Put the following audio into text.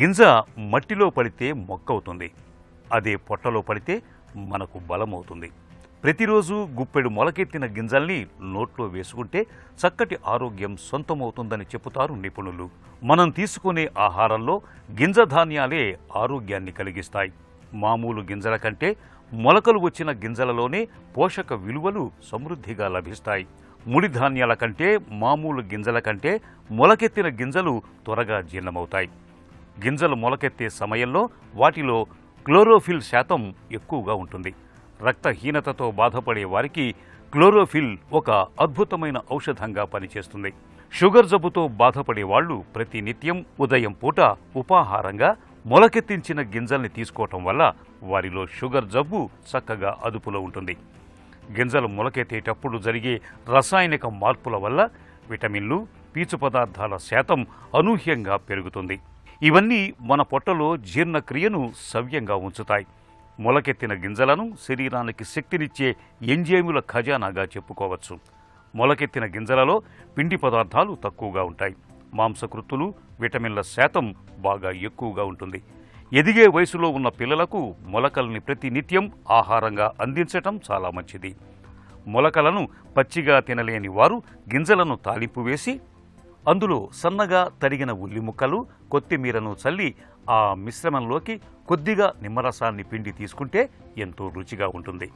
గింజ మట్టిలో పడితే మొక్కవుతుంది. అదే పొట్టలో పడితే మనకు బలమవుతుంది. ప్రతిరోజు గుప్పెడు మొలకెత్తిన గింజల్ని నోట్లో వేసుకుంటే చక్కటి ఆరోగ్యం సొంతమవుతుందని చెబుతారు నిపుణులు. మనం తీసుకునే ఆహారంలో గింజ ధాన్యాలే ఆరోగ్యాన్ని కలిగిస్తాయి. మామూలు గింజల కంటే మొలకలు వచ్చిన గింజలలోనే పోషక విలువలు సమృద్ధిగా లభిస్తాయి. ముడి ధాన్యాల కంటే మామూలు గింజల కంటే మొలకెత్తిన గింజలు త్వరగా జీర్ణమవుతాయి. గింజలు మొలకెత్తే సమయంలో వాటిలో క్లోరోఫిల్ శాతం ఎక్కువగా ఉంటుంది. రక్తహీనతతో బాధపడే వారికి క్లోరోఫిల్ ఒక అద్భుతమైన ఔషధంగా పనిచేస్తుంది. షుగర్ జబ్బుతో బాధపడే వాళ్ళు ప్రతినిత్యం ఉదయం పూట ఉపాహారంగా మొలకెత్తించిన గింజల్ని తీసుకోవటం వల్ల వారిలో షుగర్ జబ్బు చక్కగా అదుపులో ఉంటుంది. గింజలు మొలకెత్తేటప్పుడు జరిగే రసాయనిక మార్పుల వల్ల విటమిన్లు, పీచు పదార్థాల శాతం అనూహ్యంగా పెరుగుతుంది. ఇవన్నీ మన పొట్టలో జీర్ణక్రియను సవ్యంగా ఉంచుతాయి. మొలకెత్తిన గింజలను శరీరానికి శక్తినిచ్చే ఎంజైముల ఖజానాగా చెప్పుకోవచ్చు. మొలకెత్తిన గింజలలో పిండి పదార్థాలు తక్కువగా ఉంటాయి. మాంసకృత్తులు, విటమిన్ల శాతం బాగా ఎక్కువగా ఉంటుంది. ఎదిగే వయసులో ఉన్న పిల్లలకు మొలకల్ని ప్రతినిత్యం ఆహారంగా అందించటం చాలా మంచిది. మొలకలను పచ్చిగా తినలేని వారు గింజలను తాలింపు వేసి అందులో సన్నగా తరిగిన ఉల్లి ముక్కలు, కొత్తిమీరను చల్లి ఆ మిశ్రమంలోకి కొద్దిగా నిమ్మరసాన్ని పిండి తీసుకుంటే ఎంతో రుచిగా ఉంటుంది.